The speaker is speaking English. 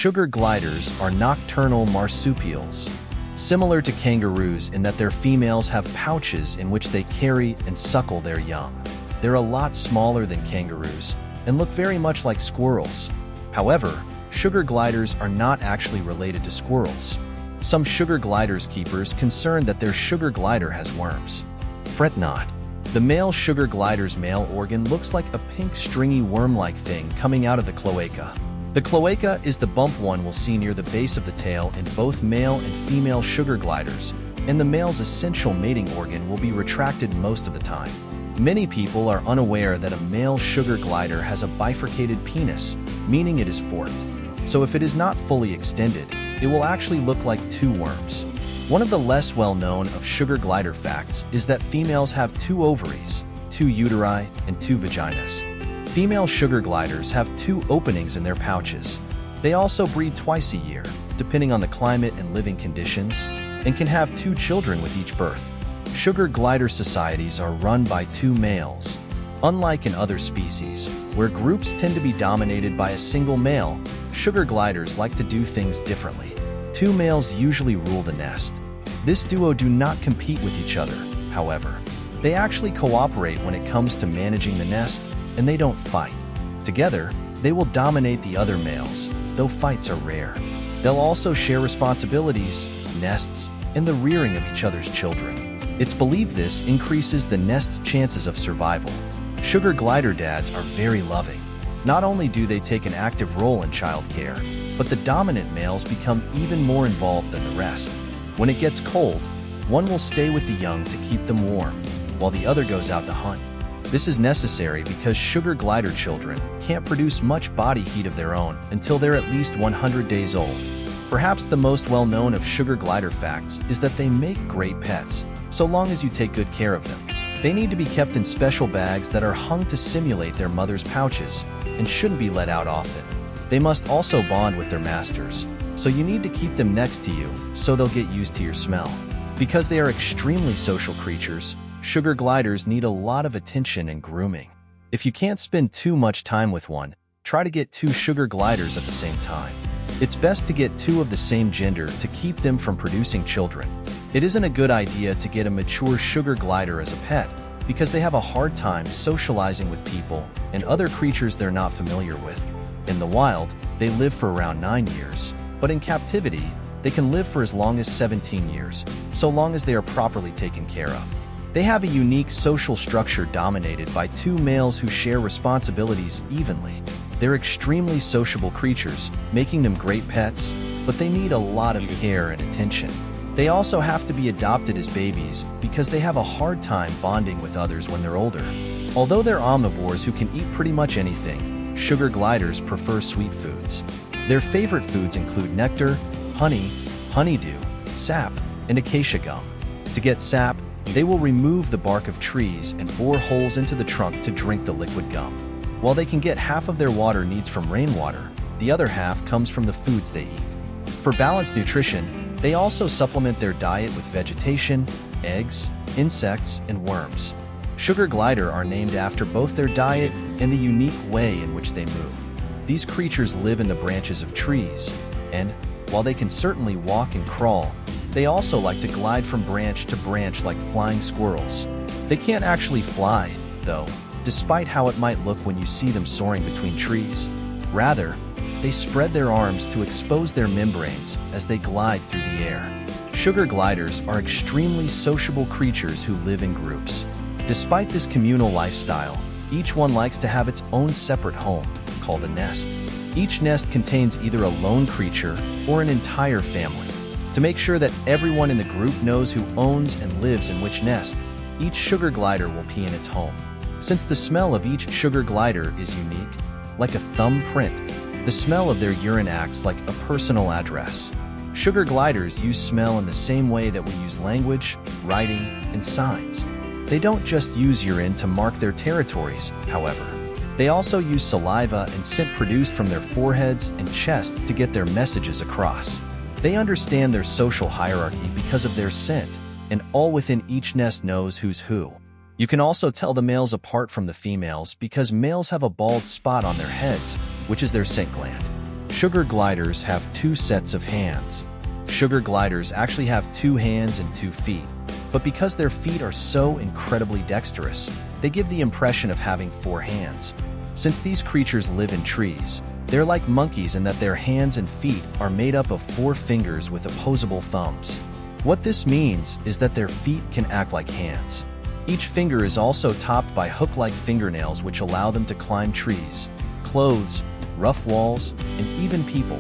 Sugar gliders are nocturnal marsupials, similar to kangaroos in that their females have pouches in which they carry and suckle their young. They're a lot smaller than kangaroos and look very much like squirrels. However, sugar gliders are not actually related to squirrels. Some sugar gliders keepers concerned that their sugar glider has worms. Fret not. The male sugar glider's male organ looks like a pink stringy worm-like thing coming out of the cloaca. The cloaca is the bump one will see near the base of the tail in both male and female sugar gliders, and the male's essential mating organ will be retracted most of the time. Many people are unaware that a male sugar glider has a bifurcated penis, meaning it is forked. So if it is not fully extended, it will actually look like two worms. One of the less well-known of sugar glider facts is that females have two ovaries, two uteri, and two vaginas. Female sugar gliders have two openings in their pouches. They also breed twice a year, depending on the climate and living conditions, and can have two children with each birth. Sugar glider societies are run by two males. Unlike in other species, where groups tend to be dominated by a single male, sugar gliders like to do things differently. Two males usually rule the nest. This duo do not compete with each other, however. They actually cooperate when it comes to managing the nest, and they don't fight. Together, they will dominate the other males, though fights are rare. They'll also share responsibilities, nests, and the rearing of each other's children. It's believed this increases the nest's chances of survival. Sugar glider dads are very loving. Not only do they take an active role in childcare, but the dominant males become even more involved than the rest. When it gets cold, one will stay with the young to keep them warm, while the other goes out to hunt. This is necessary because sugar glider children can't produce much body heat of their own until they're at least 100 days old. Perhaps the most well-known of sugar glider facts is that they make great pets, so long as you take good care of them. They need to be kept in special bags that are hung to simulate their mother's pouches and shouldn't be let out often. They must also bond with their masters, so you need to keep them next to you so they'll get used to your smell. Because they are extremely social creatures, sugar gliders need a lot of attention and grooming. If you can't spend too much time with one, try to get two sugar gliders at the same time. It's best to get two of the same gender to keep them from producing children. It isn't a good idea to get a mature sugar glider as a pet because they have a hard time socializing with people and other creatures they're not familiar with. In the wild, they live for around 9 years, but in captivity, they can live for as long as 17 years, so long as they are properly taken care of. They have a unique social structure dominated by two males who share responsibilities evenly. They're extremely sociable creatures, making them great pets, but they need a lot of care and attention. They also have to be adopted as babies because they have a hard time bonding with others when they're older. Although they're omnivores who can eat pretty much anything, sugar gliders prefer sweet foods. Their favorite foods include nectar, honey, honeydew, sap, and acacia gum. To get sap, they will remove the bark of trees and bore holes into the trunk to drink the liquid gum. While they can get half of their water needs from rainwater, the other half comes from the foods they eat. For balanced nutrition, they also supplement their diet with vegetation, eggs, insects, and worms. Sugar glider are named after both their diet and the unique way in which they move. These creatures live in the branches of trees, and, while they can certainly walk and crawl, they also like to glide from branch to branch like flying squirrels. They can't actually fly, though, despite how it might look when you see them soaring between trees. Rather, they spread their arms to expose their membranes as they glide through the air. Sugar gliders are extremely sociable creatures who live in groups. Despite this communal lifestyle, each one likes to have its own separate home, called a nest. Each nest contains either a lone creature or an entire family. To make sure that everyone in the group knows who owns and lives in which nest, each sugar glider will pee in its home. Since the smell of each sugar glider is unique, like a thumb print, the smell of their urine acts like a personal address. Sugar gliders use smell in the same way that we use language, writing, and signs. They don't just use urine to mark their territories, however. They also use saliva and scent produced from their foreheads and chests to get their messages across. They understand their social hierarchy because of their scent, and all within each nest knows who's who. You can also tell the males apart from the females because males have a bald spot on their heads, which is their scent gland. Sugar gliders have two sets of hands. Sugar gliders actually have 2 hands and 2 feet, but because their feet are so incredibly dexterous, they give the impression of having 4 hands. Since these creatures live in trees, they're like monkeys in that their hands and feet are made up of 4 fingers with opposable thumbs. What this means is that their feet can act like hands. Each finger is also topped by hook-like fingernails which allow them to climb trees, clothes, rough walls, and even people.